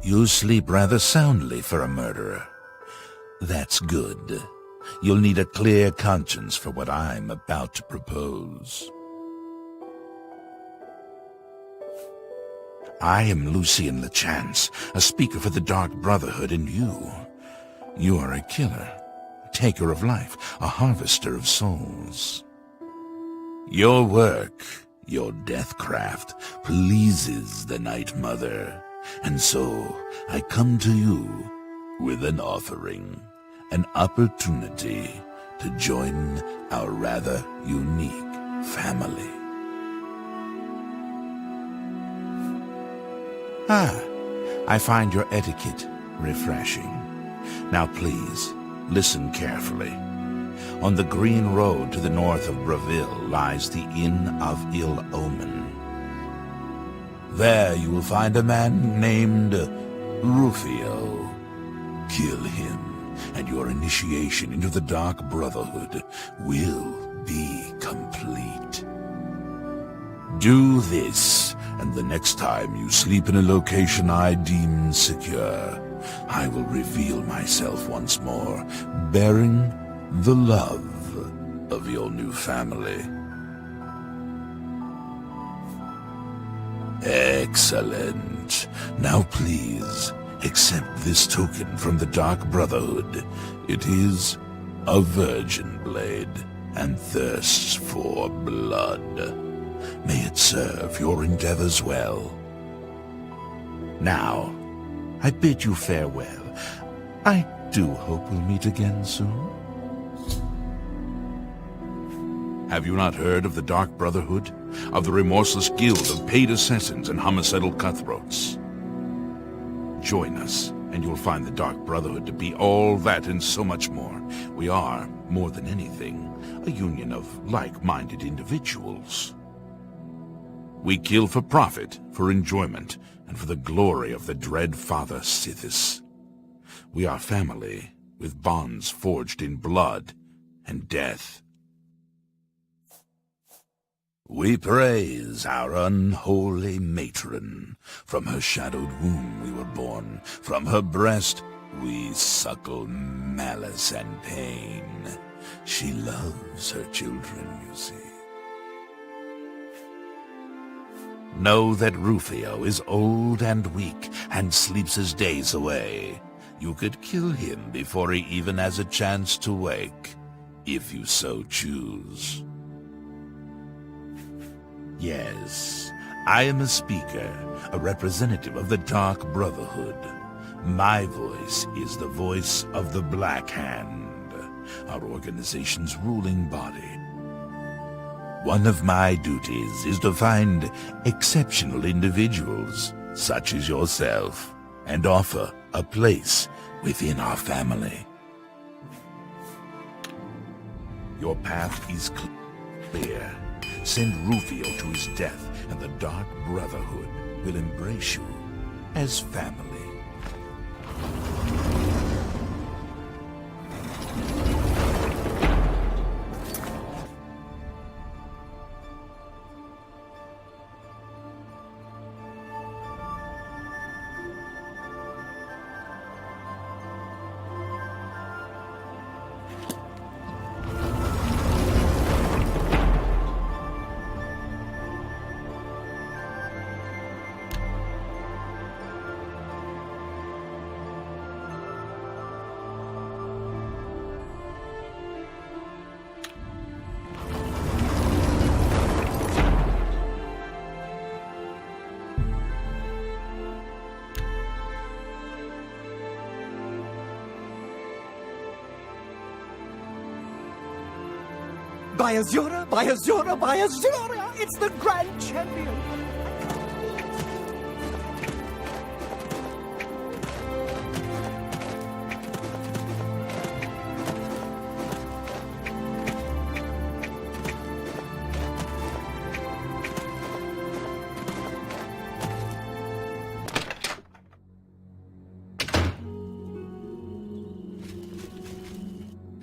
You sleep rather soundly for a murderer. That's good. You'll need a clear conscience for what I'm about to propose. I am Lucien LeChance, a speaker for the Dark Brotherhood, and you are a killer, taker of life, a harvester of souls. Your work, your deathcraft, pleases the Night Mother, and so I come to you with an offering, an opportunity to join our rather unique family. I find your etiquette refreshing. Now please, listen carefully. On the green road to the north of Breville lies the Inn of Ill Omen. There you will find a man named Rufio. Kill him, and your initiation into the Dark Brotherhood will be complete. Do this, and the next time you sleep in a location I deem secure, I will reveal myself once more, bearing the love of your new family. Excellent. Now please, accept this token from the Dark Brotherhood. It is a virgin blade, and thirsts for blood. May it serve your endeavors well. Now, I bid you farewell. I do hope we'll meet again soon. Have you not heard of the Dark Brotherhood? Of the remorseless guild of paid assassins and homicidal cutthroats? Join us, and you'll find the Dark Brotherhood to be all that and so much more. We are, more than anything, a union of like-minded individuals. We kill for profit, for enjoyment, and for the glory of the dread Father Sithis. We are family, with bonds forged in blood and death. We praise our unholy matron. From her shadowed womb we were born. From her breast we suckle malice and pain. She loves her children, you see. Know that Rufio is old and weak, and sleeps his days away. You could kill him before he even has a chance to wake, if you so choose. Yes, I am a speaker, a representative of the Dark Brotherhood. My voice is the voice of the Black Hand, our organization's ruling body. One of my duties is to find exceptional individuals, such as yourself, and offer a place within our family. Your path is clear. Send Rufio to his death, and the Dark Brotherhood will embrace you as family. By Azura, by Azura, by Azura! It's the Grand Champion!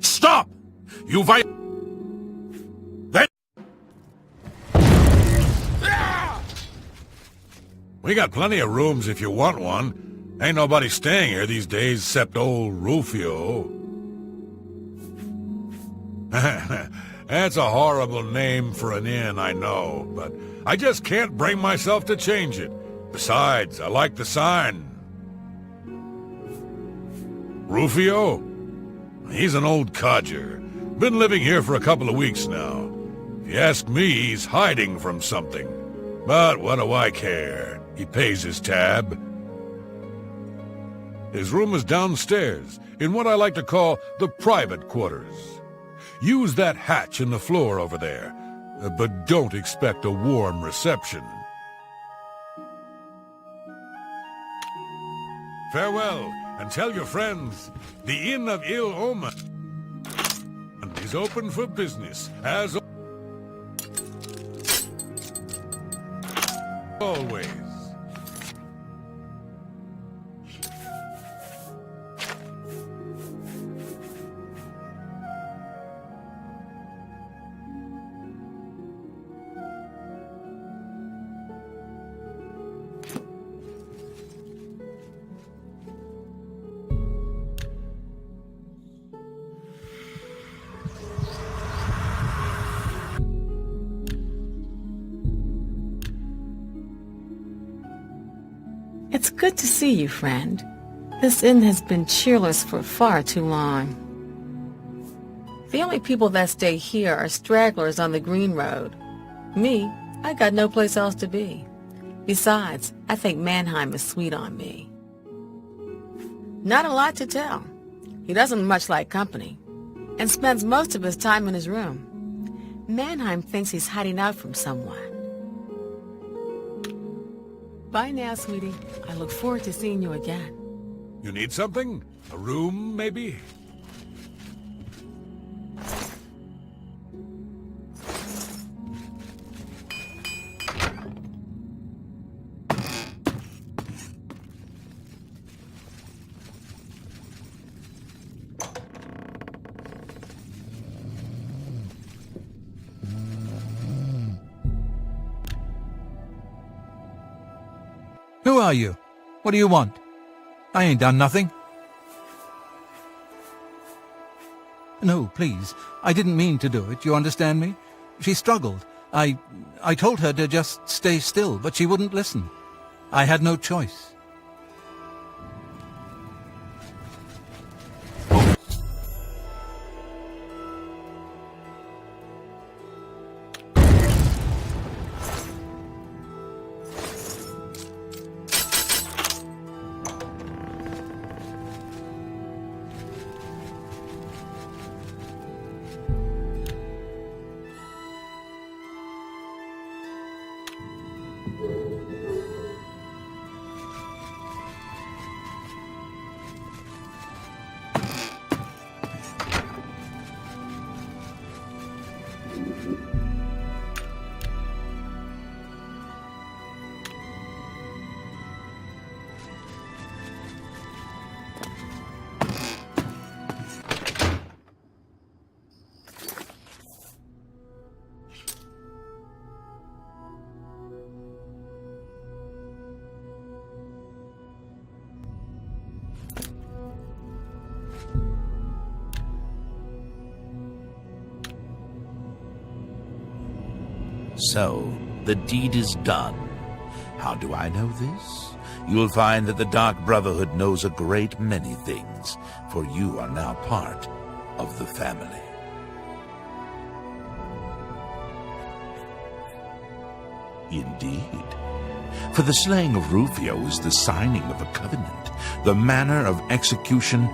Stop! You We got plenty of rooms if you want one. Ain't nobody staying here these days except old Rufio. That's a horrible name for an inn, I know, but I just can't bring myself to change it. Besides, I like the sign. Rufio? He's an old codger. Been living here for a couple of weeks now. If you ask me, he's hiding from something. But what do I care? He pays his tab. His room is downstairs, in what I like to call the private quarters. Use that hatch in the floor over there, but don't expect a warm reception. Farewell, and tell your friends, the Inn of Ill Omen is open for business, as always. It's good to see you, friend. This inn has been cheerless for far too long. The only people that stay here are stragglers on the Green Road. Me, I got no place else to be. Besides, I think Mannheim is sweet on me. Not a lot to tell. He doesn't much like company, and spends most of his time in his room. Mannheim thinks he's hiding out from someone. Bye now, sweetie. I look forward to seeing you again. You need something? A room, maybe? Who are you? What do you want? I ain't done nothing. No, please. I didn't mean to do it, you understand me? She struggled. I told her to just stay still, but she wouldn't listen. I had no choice. So, the deed is done. How do I know this? You'll find that the Dark Brotherhood knows a great many things, for you are now part of the family. Indeed. For the slaying of Rufio is the signing of a covenant, the manner of execution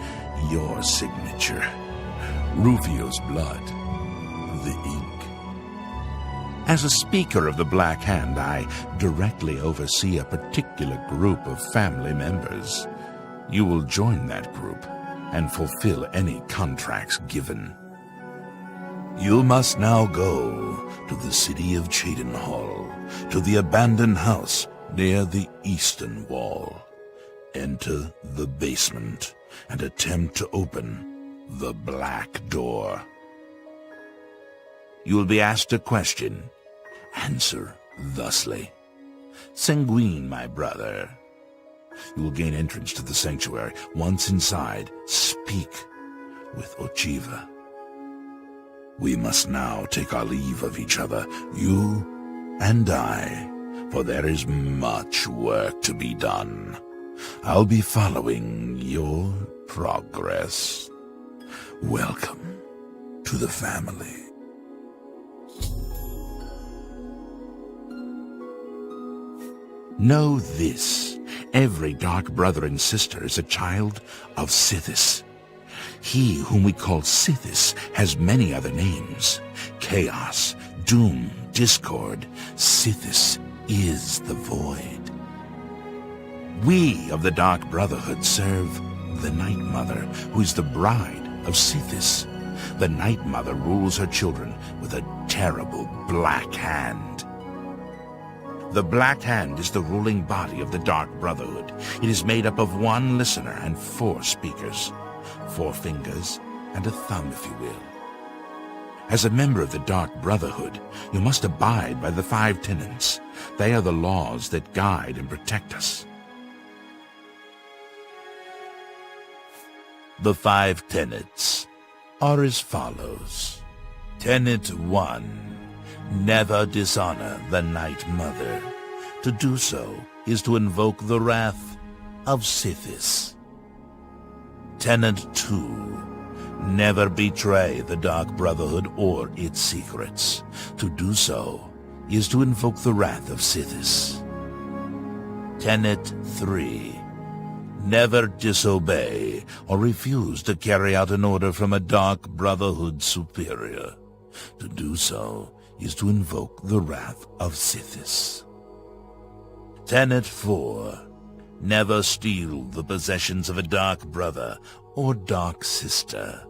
your signature. Rufio's blood, the ink. As a speaker of the Black Hand, I directly oversee a particular group of family members. You will join that group and fulfill any contracts given. You must now go to the city of Chedenhall, to the abandoned house near the eastern wall. Enter the basement and attempt to open the black door. You will be asked a question. Answer thusly. Sanguine, my brother. you will gain entrance to the sanctuary. Once inside, speak with Ochiva. We must now take our leave of each other, you and I, for there is much work to be done. I'll be following your progress. Welcome to the family. Know this, every dark brother and sister is a child of Sithis. He whom we call Sithis has many other names. Chaos, Doom, Discord. Sithis is the Void. We of the Dark Brotherhood serve the Night Mother, who is the bride of Sithis. The Night Mother rules her children with a terrible black hand. The Black Hand is the ruling body of the Dark Brotherhood. It is made up of one listener and 4 speakers. 4 fingers and a thumb, if you will. As a member of the Dark Brotherhood, you must abide by the 5 tenets. They are the laws that guide and protect us. The 5 tenets are as follows. Tenet 1. Never dishonor the Night Mother. To do so is to invoke the wrath of Sithis. Tenet 2. Never betray the Dark Brotherhood or its secrets. To do so is to invoke the wrath of Sithis. Tenet 3. Never disobey or refuse to carry out an order from a Dark Brotherhood superior. To do so is to invoke the wrath of Sithis. Tenet 4. Never steal the possessions of a Dark Brother or Dark Sister.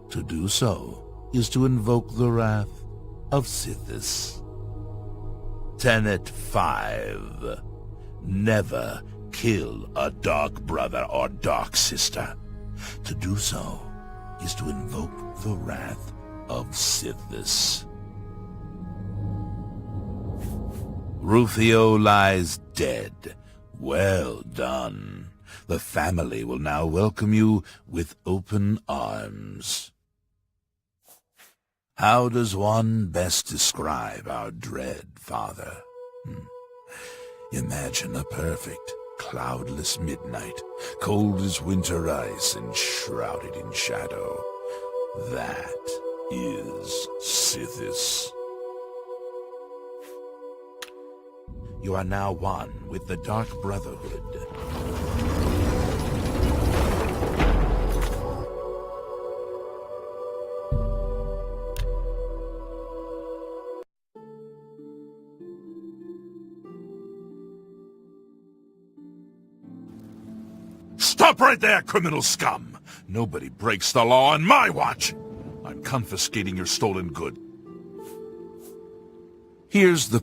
To do so is to invoke the wrath of Sithis. Tenet 5. Never kill a Dark Brother or Dark Sister. To do so is to invoke the wrath of Sithis. Rufio lies dead. Well done. The family will now welcome you with open arms. How does one best describe our dread father? Imagine a perfect, cloudless midnight, cold as winter ice and shrouded in shadow. That is Sithis. You are now one with the Dark Brotherhood. Stop right there, criminal scum! Nobody breaks the law on my watch! I'm confiscating your stolen good. Here's the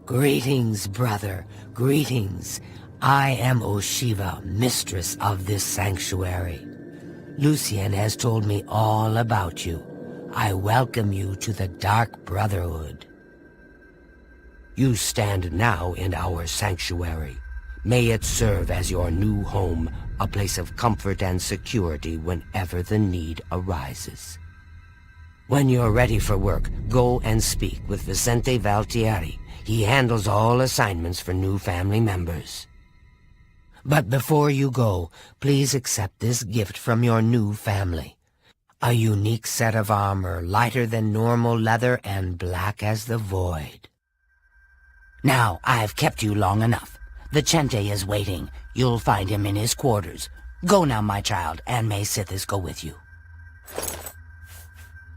Greetings, brother. Greetings. I am Oshiva, mistress of this sanctuary. Lucien has told me all about you. I welcome you to the Dark Brotherhood. You stand now in our sanctuary. May it serve as your new home, a place of comfort and security whenever the need arises. When you're ready for work, go and speak with Vicente Valtieri. He handles all assignments for new family members. But before you go, please accept this gift from your new family. A unique set of armor, lighter than normal leather and black as the void. Now, I've kept you long enough. Vicente is waiting. You'll find him in his quarters. Go now, my child, and may Sithis go with you.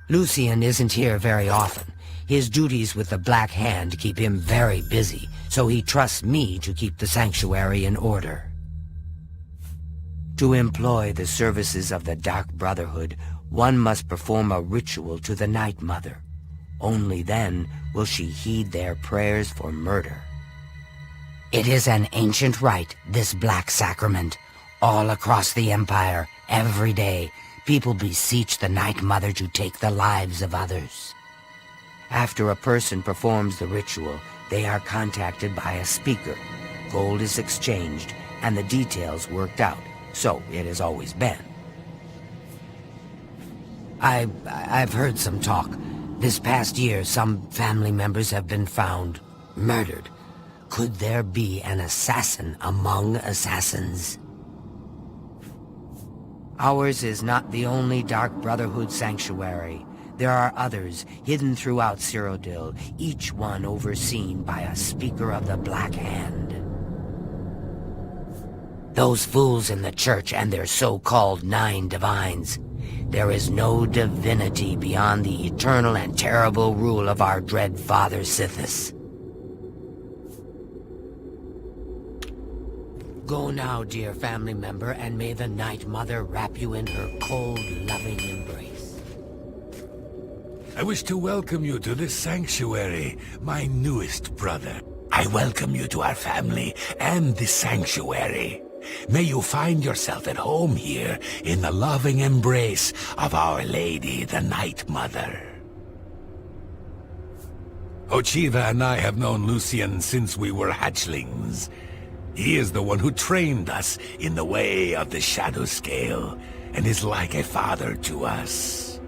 Lucien isn't here very often. His duties with the Black Hand keep him very busy, so he trusts me to keep the sanctuary in order. To employ the services of the Dark Brotherhood, one must perform a ritual to the Night Mother. Only then will she heed their prayers for murder. It is an ancient rite, this Black Sacrament. All across the Empire, every day, people beseech the Night Mother to take the lives of others. After a person performs the ritual, they are contacted by a speaker. Gold is exchanged, and the details worked out. So it has always been. I've heard some talk. This past year, some family members have been found murdered. Could there be an assassin among assassins? Ours is not the only Dark Brotherhood sanctuary. There are others hidden throughout Cyrodiil, each one overseen by a speaker of the Black Hand. Those fools in the church and their so-called 9 divines. There is no divinity beyond the eternal and terrible rule of our dread father Sithis. Go now, dear family member, and may the Night Mother wrap you in her cold, loving embrace. I wish to welcome you to this sanctuary, my newest brother. I welcome you to our family and this sanctuary. May you find yourself at home here in the loving embrace of Our Lady, the Night Mother. Ochiva and I have known Lucien since we were hatchlings. He is the one who trained us in the way of the Shadow Scale, and is like a father to us.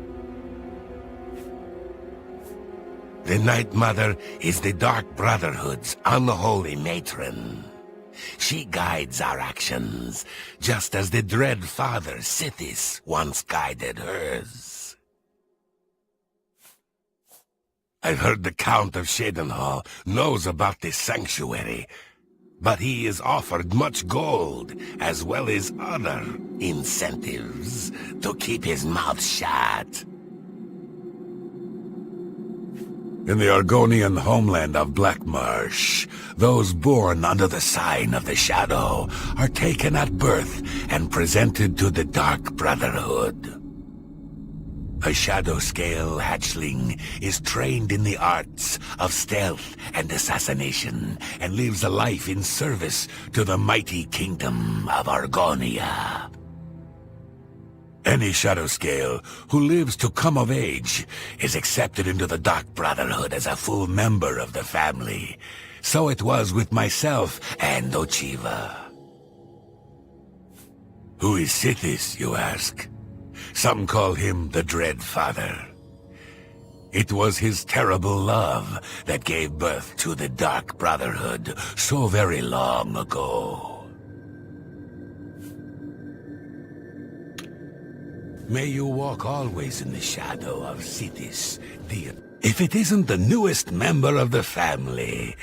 The Night Mother is the Dark Brotherhood's unholy matron. She guides our actions, just as the dread father Sithis once guided hers. I've heard the Count of Shadenhall knows about this sanctuary, but he is offered much gold, as well as other incentives, to keep his mouth shut. In the Argonian homeland of Blackmarsh, those born under the sign of the Shadow are taken at birth and presented to the Dark Brotherhood. A Shadow Scale hatchling is trained in the arts of stealth and assassination, and lives a life in service to the mighty kingdom of Argonia. Any Shadow Scale who lives to come of age is accepted into the Dark Brotherhood as a full member of the family. So it was with myself and Ochiva. Who is Sithis, you ask? Some call him the Dread Father. It was his terrible love that gave birth to the Dark Brotherhood so very long ago. May you walk always in the shadow of Sithis, dear. If it isn't the newest member of the family,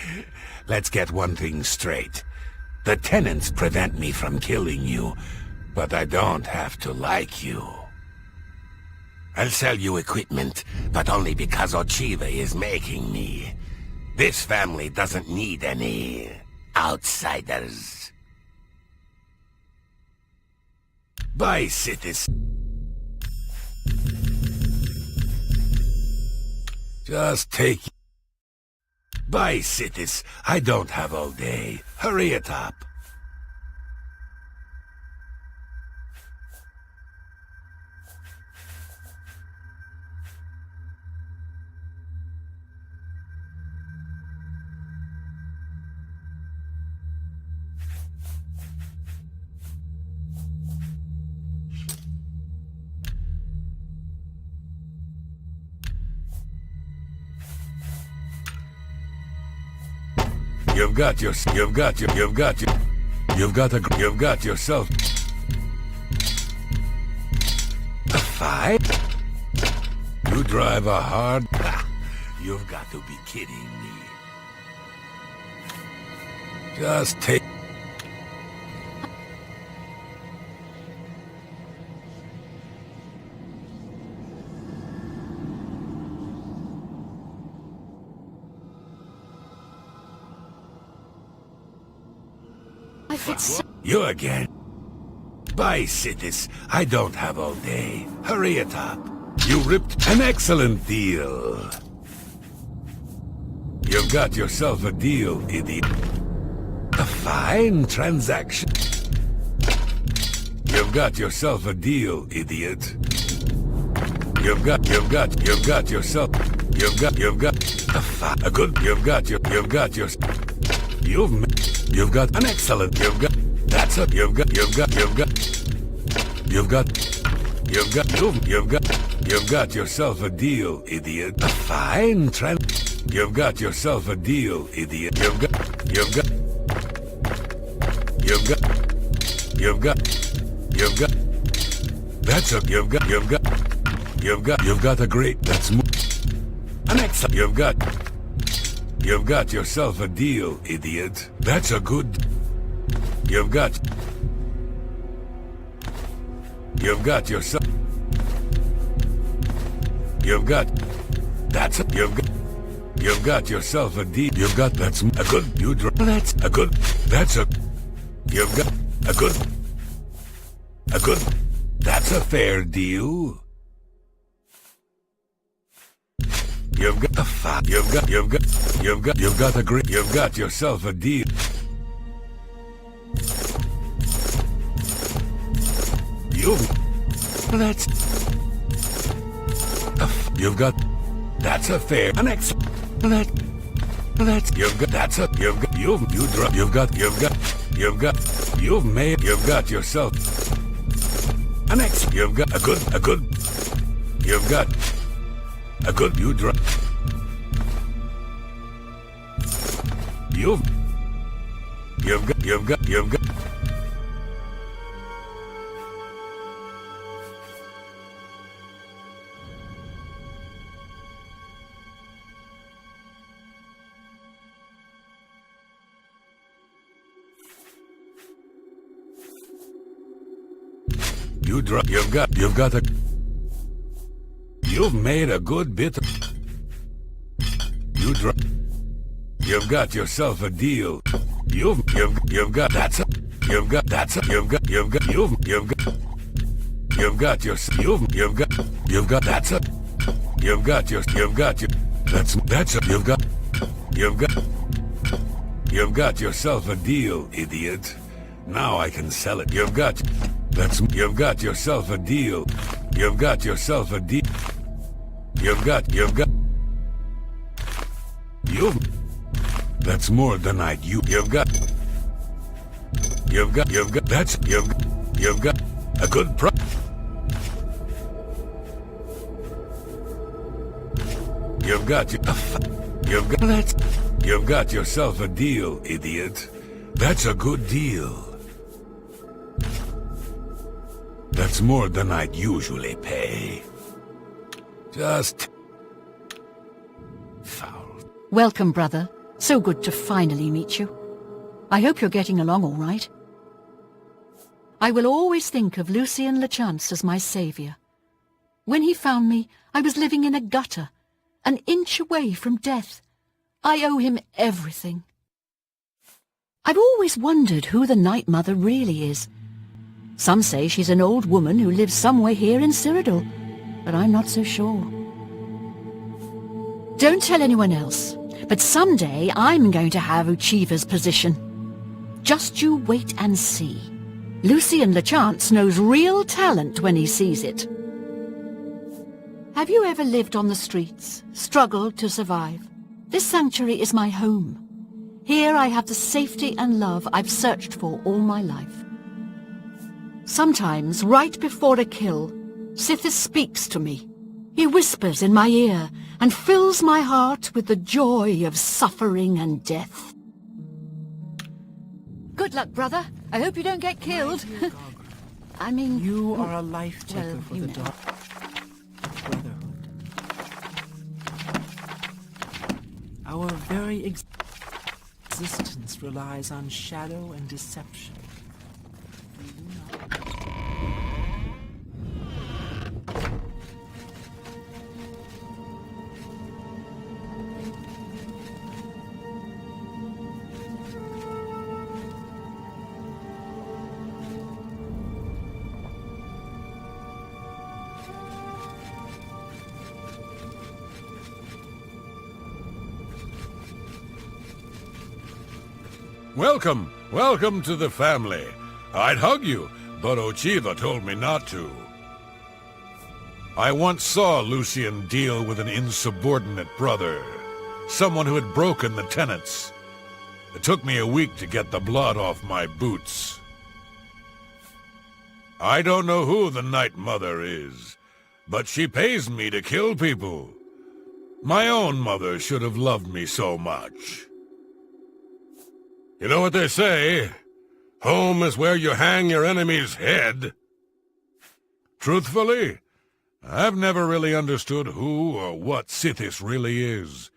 let's get one thing straight. The tenants prevent me from killing you, but I don't have to like you. I'll sell you equipment, but only because Ochiva is making me. This family doesn't need any outsiders. Bye, Sithis. Just take... Bye, Sithis. I don't have all day. Hurry it up. You've got yourself a fight? You drive a hard... Ha, you've got to be kidding me. Just take... You again? Bye, Sithis. I don't have all day. Hurry it up. You ripped an excellent deal. You've got yourself a deal, idiot. A fine transaction. You've got yourself a deal, idiot. You've got yourself a good. You've got an excellent. You've got yourself a deal, idiot. A fine You've got yourself a deal, idiot. You've got a great. That's an excellent. You've got yourself a deal, idiot. That's a good. You've got yourself. You've got yourself a deal. That's a good. That's a good. You've got a good. That's a fair deal. You've got yourself a deal. That's a fair. An excellent. You've got yourself an ex. You've got a good. You've got a good. You've got. You've made a good bit. You've got yourself a deal. You've got that's a. You've got that's a. You've got that's a. You've got your that's a. You've got yourself a deal, idiot. Now I can sell it. You've got yourself a deal. You've got yourself a deal. That's more than you've got that's you've got a good price. You've got yourself a deal, idiot. That's a good deal. That's more than I'd usually pay. Just foul. Welcome, brother. So good to finally meet you. I hope you're getting along all right. I will always think of Lucien Lechance as my savior. When he found me, I was living in a gutter, an inch away from death. I owe him everything. I've always wondered who the Night Mother really is. Some say she's an old woman who lives somewhere here in Cyrodiil, but I'm not so sure. Don't tell anyone else. but someday I'm going to have Uchiva's position. Just you wait and see. Lucien LeChance knows real talent when he sees it. Have you ever lived on the streets, struggled to survive? This sanctuary is my home. Here I have the safety and love I've searched for all my life. Sometimes, right before a kill, Sithis speaks to me. He whispers in my ear and fills my heart with the joy of suffering and death. Good luck, brother. I hope you don't get killed. I mean... You are a life-taker well, for you the know. Dark Brotherhood. Our very existence relies on shadow and deception. Do you not? Welcome, welcome to the family. I'd hug you, but Uchiva told me not to. I once saw Lucien deal with an insubordinate brother, someone who had broken the tenets. It took me a week to get the blood off my boots. I don't know who the Night Mother is, but she pays me to kill people. My own mother should have loved me so much. You know what they say? Home is where you hang your enemy's head. Truthfully, I've never really understood who or what Sithis really is.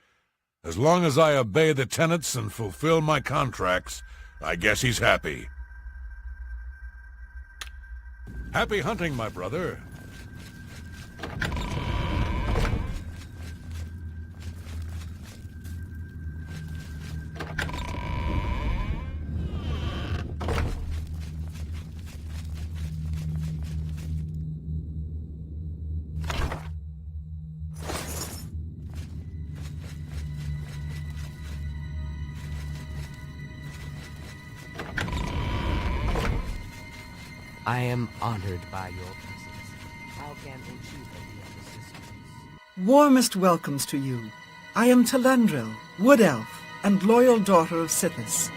As long as I obey the tenets and fulfill my contracts, I guess he's happy. Happy hunting, my brother. I am honored by your presence. How can Uchiva be of assistance? Warmest welcomes to you. I am Telendril, Wood Elf, and loyal daughter of Sithis.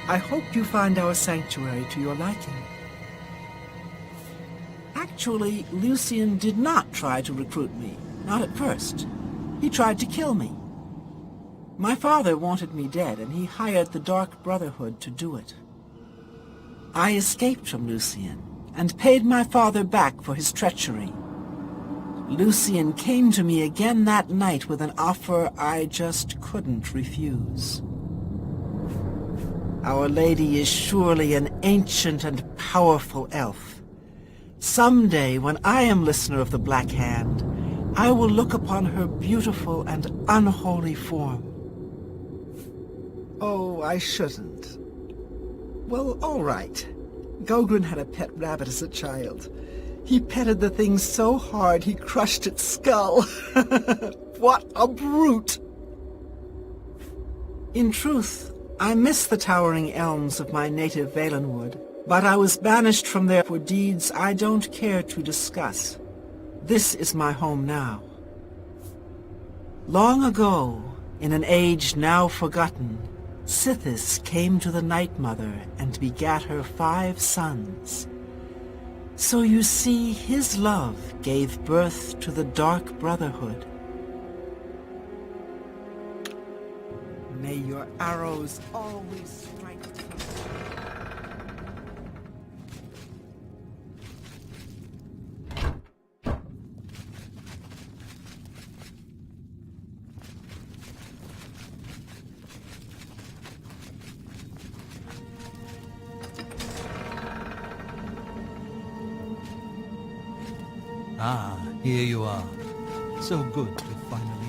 I hope you find our sanctuary to your liking. Actually, Lucien did not try to recruit me, not at first. He tried to kill me. My father wanted me dead, and he hired the Dark Brotherhood to do it. I escaped from Lucien, and paid my father back for his treachery. Lucien came to me again that night with an offer I just couldn't refuse. Our Lady is surely an ancient and powerful elf. Someday, when I am listener of the Black Hand, I will look upon her beautiful and unholy form. Oh, I shouldn't. Well, all right. Gogren had a pet rabbit as a child. He petted the thing so hard he crushed its skull. What a brute! In truth, I miss the towering elms of my native Valenwood, but I was banished from there for deeds I don't care to discuss. This is my home now. Long ago, in an age now forgotten, Sithis came to the Night Mother and begat her 5 sons. So you see, his love gave birth to the Dark Brotherhood. May your arrows always strike true. Ah, here you are. So good to finally